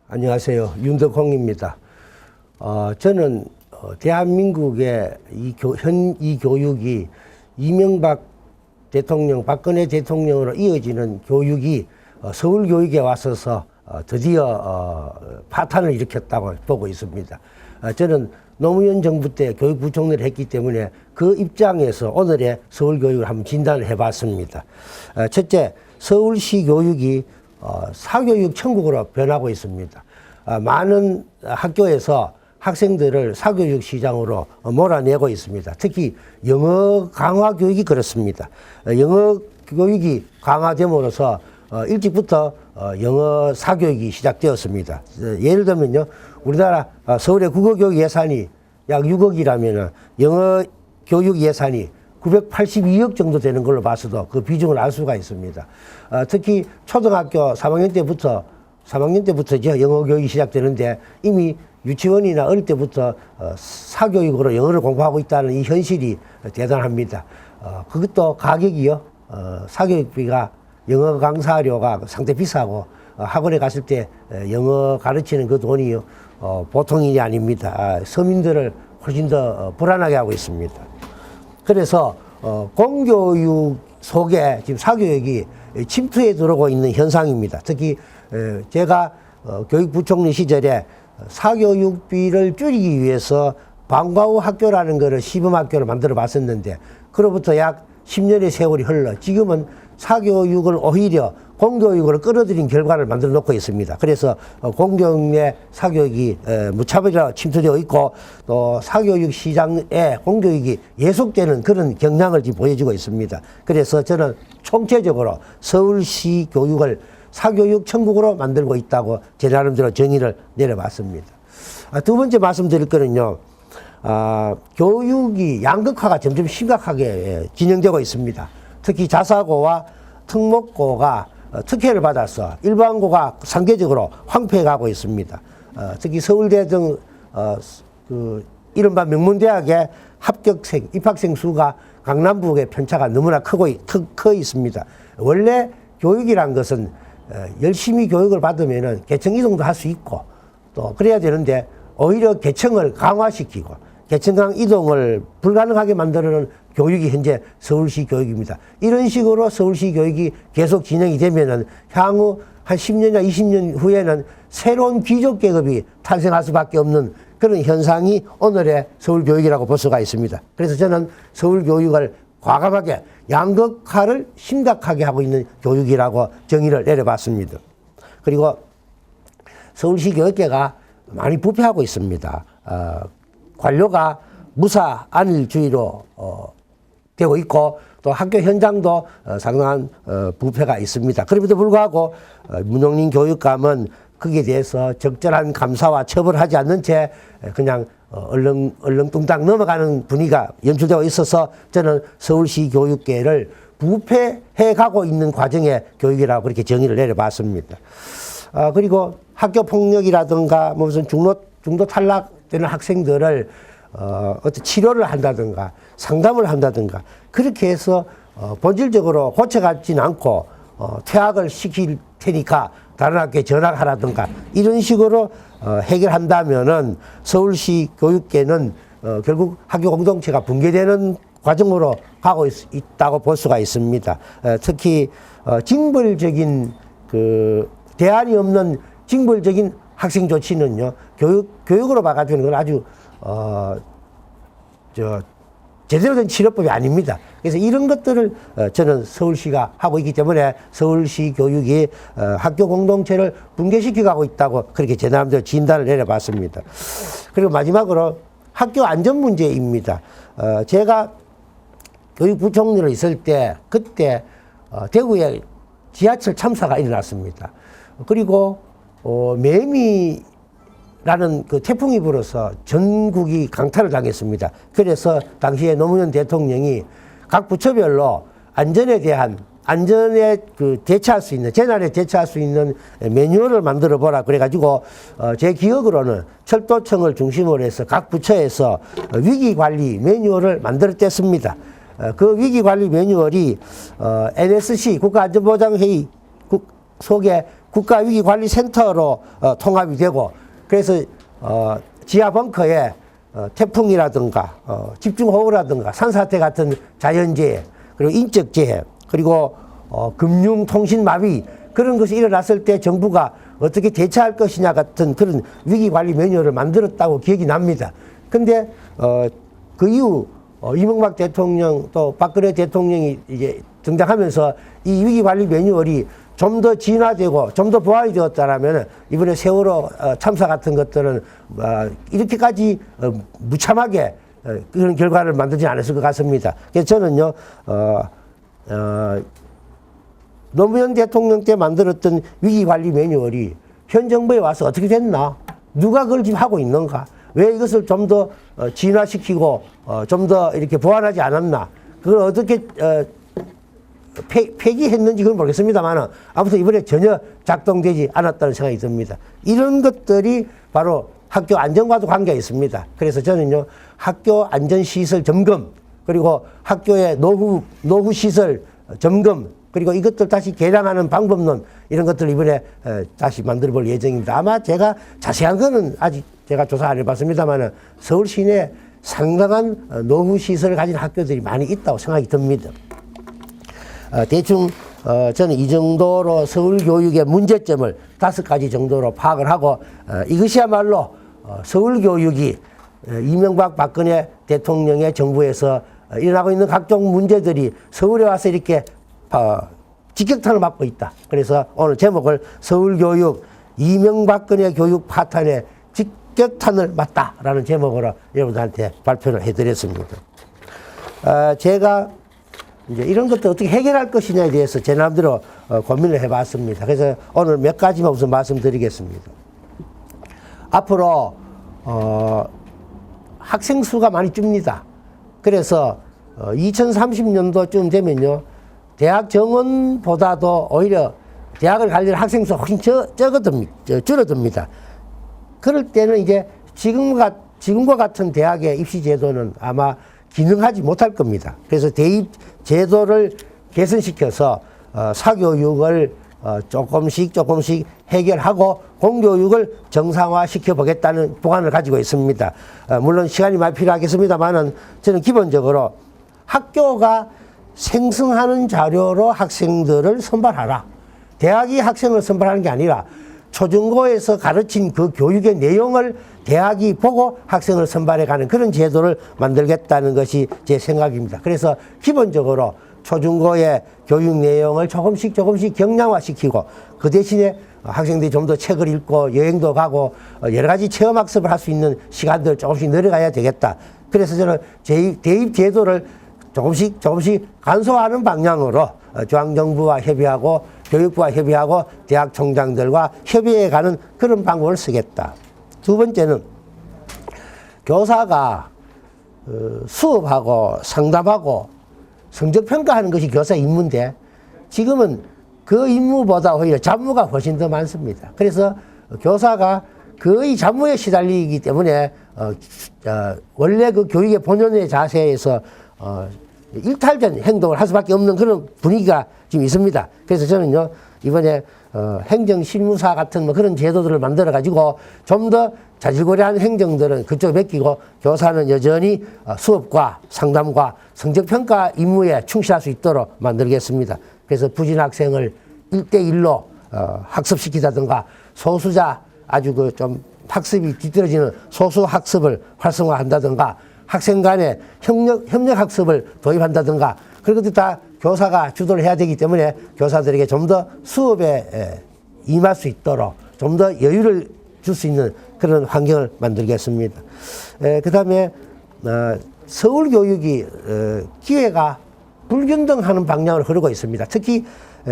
안녕하세요. 윤덕홍입니다. 저는 대한민국의 이 교육이 이명박 대통령, 박근혜 대통령으로 이어지는 교육이 서울교육에 와서서 드디어 파탄을 일으켰다고 보고 있습니다. 저는 노무현 정부 때 교육부총리를 했기 때문에 그 입장에서 오늘의 서울교육을 한번 진단을 해봤습니다. 첫째, 서울시 교육이 사교육 천국으로 변하고 있습니다. 많은 학교에서 학생들을 사교육 시장으로 몰아내고 있습니다. 특히 영어 강화 교육이 그렇습니다. 영어 교육이 강화됨으로써 일찍부터 영어 사교육이 시작되었습니다. 예를 들면요, 우리나라 서울의 국어교육 예산이 약 6억이라면 영어 교육 예산이 982억 정도 되는 걸로 봐서도 그 비중을 알 수가 있습니다. 특히 초등학교 3학년 때부터죠, 영어 교육이 시작되는데 이미 유치원이나 어릴 때부터 사교육으로 영어를 공부하고 있다는 이 현실이 대단합니다. 그것도 가격이요, 사교육비가 영어 강사료가 상당히 비싸고 학원에 갔을 때 영어 가르치는 그 돈이 보통 일이 아닙니다. 서민들을 훨씬 더 불안하게 하고 있습니다. 그래서 공교육 속에 지금 사교육이 침투해 들어오고 있는 현상입니다. 특히 제가 교육부총리 시절에 사교육비를 줄이기 위해서 방과 후 학교라는 것을 시범학교를 만들어 봤었는데, 그로부터 약 10년의 세월이 흘러 지금은 사교육을 오히려 공교육으로 끌어들인 결과를 만들어 놓고 있습니다. 그래서 공교육 내 사교육이 무차별로 침투되어 있고, 또 사교육 시장에 공교육이 예속되는 그런 경향을 지금 보여주고 있습니다. 그래서 저는 총체적으로 서울시 교육을 사교육 천국으로 만들고 있다고 제 나름대로 정의를 내려봤습니다. 두 번째 말씀드릴 거는요, 교육이 양극화가 점점 심각하게 진행되고 있습니다. 특히 자사고와 특목고가 특혜를 받아서 일반고가 상대적으로 황폐해가고 있습니다. 특히 서울대 등 이른바 명문대학의 합격생, 입학생 수가 강남북의 편차가 너무나 커 있습니다. 원래 교육이란 것은 열심히 교육을 받으면 계층 이동도 할 수 있고 또 그래야 되는데, 오히려 계층을 강화시키고 계층 이동을 불가능하게 만드는 교육이 현재 서울시 교육입니다. 이런 식으로 서울시 교육이 계속 진행이 되면은 향후 한 10년이나 20년 후에는 새로운 귀족 계급이 탄생할 수밖에 없는 그런 현상이 오늘의 서울 교육이라고 볼 수가 있습니다. 그래서 저는 서울 교육을 과감하게 양극화를 심각하게 하고 있는 교육이라고 정의를 내려봤습니다. 그리고 서울시 교육계가 많이 부패하고 있습니다. 관료가 무사 안일주의로 되고 있고, 또 학교 현장도 상당한 부패가 있습니다. 그럼에도 불구하고 문용린 교육감은 거기에 대해서 적절한 감사와 처벌을 하지 않는 채 그냥 얼렁뚱땅 넘어가는 분위기가 연출되어 있어서 저는 서울시 교육계를 부패해 가고 있는 과정의 교육이라고 그렇게 정의를 내려봤습니다. 그리고 학교 폭력이라든가 무슨 중도 탈락되는 학생들을 어떤 치료를 한다든가 상담을 한다든가 그렇게 해서 본질적으로 고쳐가지는 않고 퇴학을 시킬 테니까 다른 학교에 전학하라든가 이런 식으로 해결한다면은 서울시 교육계는 결국 학교 공동체가 붕괴되는 과정으로 가고 있다고 볼 수가 있습니다. 특히 징벌적인 대안이 없는 징벌적인 학생 조치는요, 교육으로 막아주는 건 아주 제대로 된 치료법이 아닙니다. 그래서 이런 것들을 저는 서울시가 하고 있기 때문에 서울시 교육이 학교 공동체를 붕괴시켜가고 있다고 그렇게 제 나름대로 진단을 내려봤습니다. 그리고 마지막으로 학교 안전 문제입니다. 제가 교육부총리로 있을 때 그때 대구에 지하철 참사가 일어났습니다. 그리고 매미라는 그 태풍이 불어서 전국이 강타를 당했습니다. 그래서 당시에 노무현 대통령이 각 부처별로 안전에 대처할 수 있는, 재난에 대처할 수 있는 매뉴얼을 만들어 보라 그래가지고 제 기억으로는 철도청을 중심으로 해서 각 부처에서 위기관리 매뉴얼을 만들었댔습니다. 그 위기관리 매뉴얼이 NSC 국가안전보장회의 속에 국가위기관리센터로 통합이 되고, 그래서 지하 벙커에 태풍이라든가 집중호우라든가 산사태 같은 자연재해, 그리고 인적재해, 그리고 금융통신마비, 그런 것이 일어났을 때 정부가 어떻게 대처할 것이냐 같은 그런 위기관리 매뉴얼을 만들었다고 기억이 납니다. 근데 그 이후 이명박 대통령 또 박근혜 대통령이 이제 등장하면서 이 위기관리 매뉴얼이 좀 더 진화되고 좀 더 보완이 되었다라면 이번에 세월호 참사 같은 것들은 이렇게까지 무참하게 그런 결과를 만들지 않았을 것 같습니다. 그래서 저는요, 노무현 대통령 때 만들었던 위기관리 매뉴얼이 현 정부에 와서 어떻게 됐나? 누가 그걸 지금 하고 있는가? 왜 이것을 좀 더 진화시키고 좀 더 이렇게 보완하지 않았나? 그걸 어떻게 폐기했는지 그건 모르겠습니다만 아무튼 이번에 전혀 작동되지 않았다는 생각이 듭니다. 이런 것들이 바로 학교 안전과도 관계가 있습니다. 그래서 저는요, 학교 안전시설 점검, 그리고 학교의 노후 시설 점검, 그리고 이것들 다시 개량하는 방법론, 이런 것들을 이번에 다시 만들어 볼 예정입니다. 아마 제가 자세한 거는 아직 제가 조사 안 해봤습니다만 서울 시내에 상당한 노후 시설을 가진 학교들이 많이 있다고 생각이 듭니다. 대충 저는 이 정도로 서울 교육의 문제점을 5가지 정도로 파악을 하고, 이것이야말로 서울 교육이 이명박 박근혜 대통령의 정부에서 일어나고 있는 각종 문제들이 서울에 와서 이렇게 직격탄을 맞고 있다. 그래서 오늘 제목을 서울교육 이명박근혜 교육 파탄에 직격탄을 맞다라는 제목으로 여러분들한테 발표를 해드렸습니다. 제가 이제 이런 것들 어떻게 해결할 것이냐에 대해서 제 나름대로 고민을 해봤습니다. 그래서 오늘 몇 가지만 우선 말씀드리겠습니다. 앞으로 학생 수가 많이 줍니다. 그래서 2030년도쯤 되면요, 대학 정원보다도 오히려 대학을 가려는 학생 수가 훨씬 줄어듭니다. 그럴 때는 이제 지금과 같은 대학의 입시 제도는 아마 기능하지 못할 겁니다. 그래서 대입 제도를 개선시켜서 사교육을 조금씩 해결하고 공교육을 정상화시켜 보겠다는 보관을 가지고 있습니다. 물론 시간이 많이 필요하겠습니다만은 저는 기본적으로 학교가 생성하는 자료로 학생들을 선발하라. 대학이 학생을 선발하는 게 아니라 초중고에서 가르친 그 교육의 내용을 대학이 보고 학생을 선발해가는 그런 제도를 만들겠다는 것이 제 생각입니다. 그래서 기본적으로 초중고의 교육 내용을 조금씩 경량화시키고, 그 대신에 학생들이 좀 더 책을 읽고 여행도 가고 여러 가지 체험학습을 할 수 있는 시간들을 조금씩 늘어가야 되겠다. 그래서 저는 대입 제도를 조금씩 간소화하는 방향으로 중앙정부와 협의하고 교육부와 협의하고 대학 총장들과 협의해가는 그런 방법을 쓰겠다. 두 번째는 교사가 수업하고 상담하고 성적평가하는 것이 교사 임무인데 지금은 그 임무보다 오히려 잡무가 훨씬 더 많습니다. 그래서 교사가 거의 잡무에 시달리기 때문에 원래 그 교육의 본연의 자세에서 일탈된 행동을 할 수밖에 없는 그런 분위기가 지금 있습니다. 그래서 저는요, 이번에 행정실무사 같은 그런 제도들을 만들어 가지고 좀 더 자질구레한 행정들은 그쪽에 맡기고 교사는 여전히 수업과 상담과 성적평가 임무에 충실할 수 있도록 만들겠습니다. 그래서 부진 학생을 1대1로 학습시키다든가 소수자 아주 그 좀 학습이 뒤떨어지는 소수 학습을 활성화한다든가 학생 간의 협력 학습을 도입한다든가 그런 것도 다 교사가 주도를 해야 되기 때문에 교사들에게 좀 더 수업에 임할 수 있도록 좀 더 여유를 줄 수 있는 그런 환경을 만들겠습니다. 그 다음에 서울 교육이 기회가 불균등하는 방향으로 흐르고 있습니다. 특히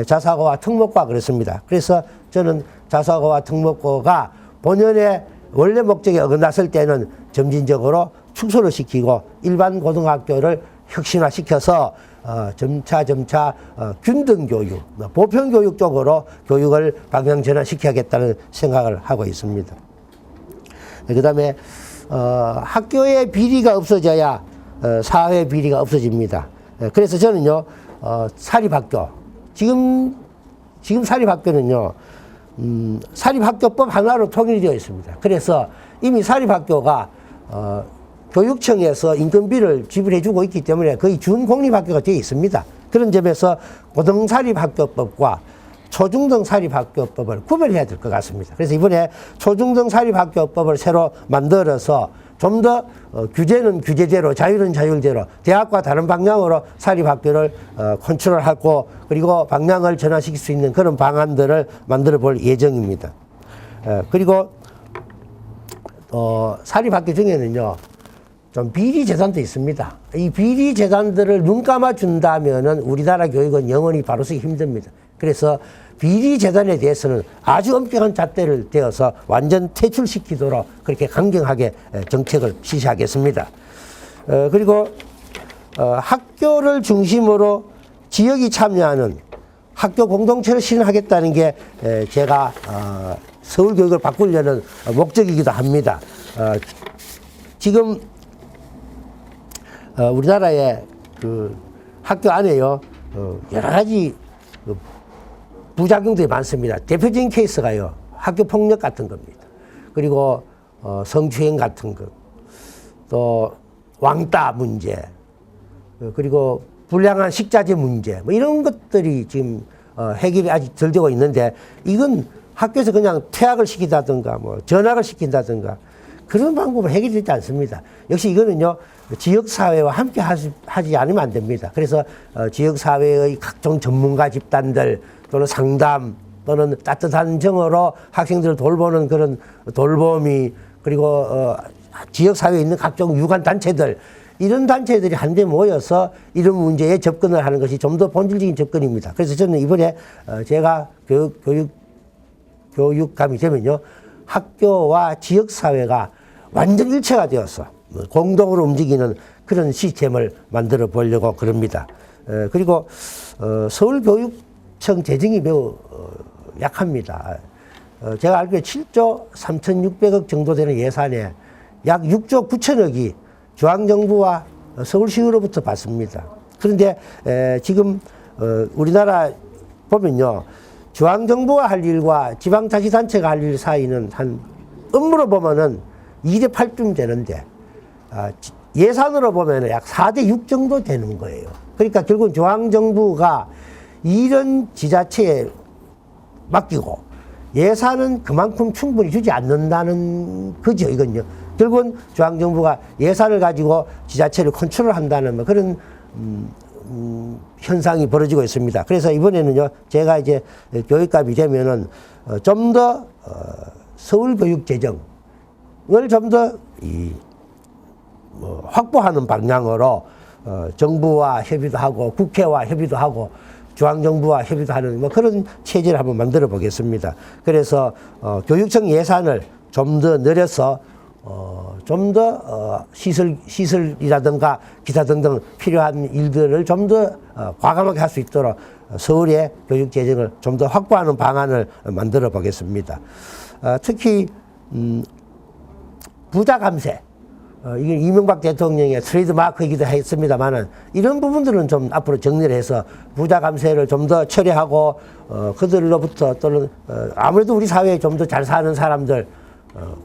자사고와 특목고가 그렇습니다. 그래서 저는 자사고와 특목고가 본연의 원래 목적에 어긋났을 때는 점진적으로 축소를 시키고 일반 고등학교를 혁신화시켜서 점차 균등교육, 보편교육 쪽으로 교육을 방향 전환시켜야겠다는 생각을 하고 있습니다. 그 다음에 학교의 비리가 없어져야 사회 비리가 없어집니다. 그래서 저는요, 사립학교, 지금 사립학교는요, 사립학교법 하나로 통일이 되어 있습니다. 그래서 이미 사립학교가 교육청에서 인건비를 지불해주고 있기 때문에 거의 준공립학교가 되어 있습니다. 그런 점에서 고등사립학교법과 초중등 사립학교법을 구별해야 될 것 같습니다. 그래서 이번에 초중등 사립학교법을 새로 만들어서 좀 더 규제는 규제대로, 자율은 자율대로, 대학과 다른 방향으로 사립학교를 컨트롤하고 그리고 방향을 전환시킬 수 있는 그런 방안들을 만들어 볼 예정입니다. 그리고 사립학교 중에는요, 좀 비리 재단도 있습니다. 이 비리 재단들을 눈 감아 준다면은 우리나라 교육은 영원히 바로 서기 힘듭니다. 그래서 비리 재단에 대해서는 아주 엄격한 잣대를 대어서 완전 퇴출시키도록 그렇게 강경하게 정책을 실시하겠습니다. 그리고 학교를 중심으로 지역이 참여하는 학교 공동체를 실현하겠다는 게 제가 서울 교육을 바꾸려는 목적이기도 합니다. 지금 우리나라의 그 학교 안에요, 여러 가지 부작용들이 많습니다. 대표적인 케이스가요, 학교 폭력 같은 겁니다. 그리고 성추행 같은 것, 또 왕따 문제, 그리고 불량한 식자재 문제, 뭐 이런 것들이 지금 해결이 아직 덜 되고 있는데, 이건 학교에서 그냥 퇴학을 시킨다든가 뭐 전학을 시킨다든가 그런 방법을 해결되지 않습니다. 역시 이거는요, 지역사회와 함께 하지 않으면 안 됩니다. 그래서 지역사회의 각종 전문가 집단들 또는 상담 또는 따뜻한 정으로 학생들을 돌보는 그런 돌봄이, 그리고 지역사회에 있는 각종 유관단체들, 이런 단체들이 한데 모여서 이런 문제에 접근을 하는 것이 좀 더 본질적인 접근입니다. 그래서 저는 이번에 제가 교육감이 되면요, 학교와 지역사회가 완전 일체가 되어서 공동으로 움직이는 그런 시스템을 만들어 보려고 그럽니다. 그리고 서울교육청 재정이 매우 약합니다. 제가 알기로 7조 3,600억 정도 되는 예산에 약 6조 9천억이 중앙정부와 서울시의로부터 받습니다. 그런데 지금 우리나라 보면요, 중앙정부가 할 일과 지방자치단체가 할 일 사이는 한 업무로 보면은 2대 8쯤 되는데 예산으로 보면은 약 4대 6 정도 되는 거예요. 그러니까 결국은 중앙정부가 이런 지자체에 맡기고 예산은 그만큼 충분히 주지 않는다는 거죠, 이건요. 결국은 중앙정부가 예산을 가지고 지자체를 컨트롤한다는 뭐 그런 현상이 벌어지고 있습니다. 그래서 이번에는요, 제가 이제 교육감이 되면은 좀 더 서울교육 재정을 좀 더 확보하는 방향으로 정부와 협의도 하고 국회와 협의도 하고 중앙정부와 협의도 하는 뭐 그런 체제를 한번 만들어 보겠습니다. 그래서 교육청 예산을 좀 더 늘려서 좀 더 시설이라든가 기타 등등 필요한 일들을 좀 더 과감하게 할 수 있도록 서울의 교육 재정을 좀 더 확보하는 방안을 만들어 보겠습니다. 특히 부자 감세, 이게 이명박 대통령의 트레이드 마크이기도 했습니다만은 이런 부분들은 좀 앞으로 정리를 해서 부자 감세를 좀 더 처리하고 그들로부터 또는 아무래도 우리 사회에 좀 더 잘 사는 사람들,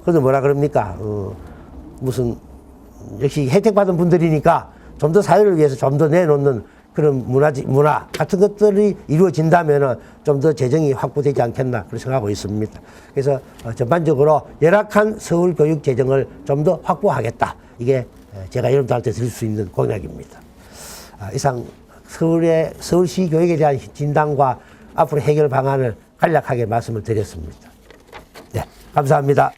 그들 뭐라 그럽니까? 무슨 역시 혜택 받은 분들이니까 좀 더 사회를 위해서 좀 더 내놓는 그런 문화 같은 것들이 이루어진다면은 좀 더 재정이 확보되지 않겠나 그렇게 생각하고 있습니다. 그래서 전반적으로 열악한 서울 교육 재정을 좀 더 확보하겠다. 이게 제가 여러분들한테 드릴 수 있는 공약입니다. 이상 서울시 교육에 대한 진단과 앞으로 해결 방안을 간략하게 말씀을 드렸습니다. 네, 감사합니다.